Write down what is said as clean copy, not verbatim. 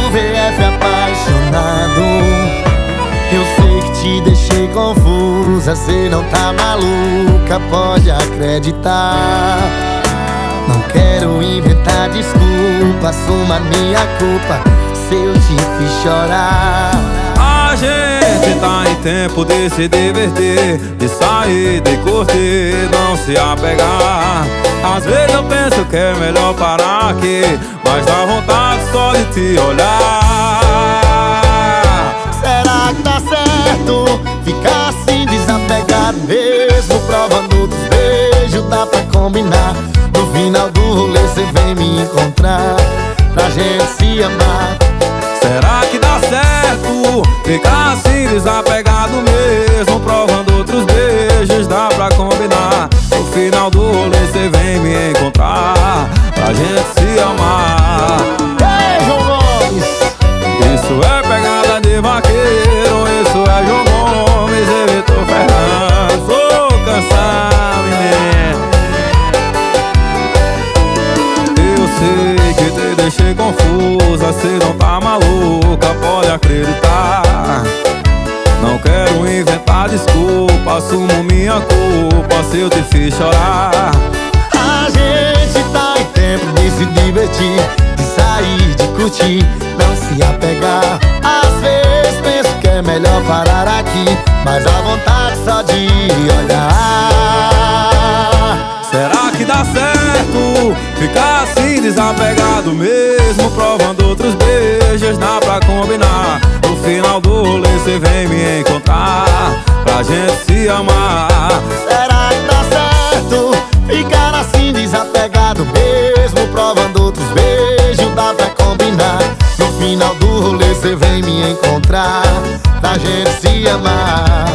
no VF apaixonado. Eu sei que te deixei confusa, cê não tá maluca, pode acreditar. Não quero inventar desculpa, assuma minha culpa se eu te fiz chorar. A gente tá em tempo de se divertir, de sair, de curtir, não se apegar. Às vezes eu penso que é melhor parar aqui, mas dá vontade só de te olhar. Será que dá certo ficar assim desapegado mesmo, provando dos beijos, dá pra combinar? No final do rolê cê vem me encontrar pra gente se amar. Será que dá certo ficar assim desapegado mesmo, provando outros beijos, dá pra combinar? No final do rolê cê vem me encontrar pra gente se amar. Ei, João Gomes! Isso é pegada de vaqueiro, isso é João Gomes e Vitor Fernandes. Ô, cansado, menino. Eu sei que te deixei confusa, cê não tá maluca, pode acreditar. Não quero inventar desculpa, assumo minha culpa se eu te fiz chorar. A gente tá em tempo de se divertir, de sair, de curtir, não se apegar. Às vezes penso que é melhor parar aqui, mas a vontade só de olhar. Será que dá certo ficar assim desapegado mesmo, provando outros beijos, dá pra combinar? No final do rolê cê vem me encontrar pra gente se amar. Será que dá certo ficar assim desapegado mesmo, provando outros beijos, dá pra combinar? No final do rolê cê vem me encontrar pra gente se amar.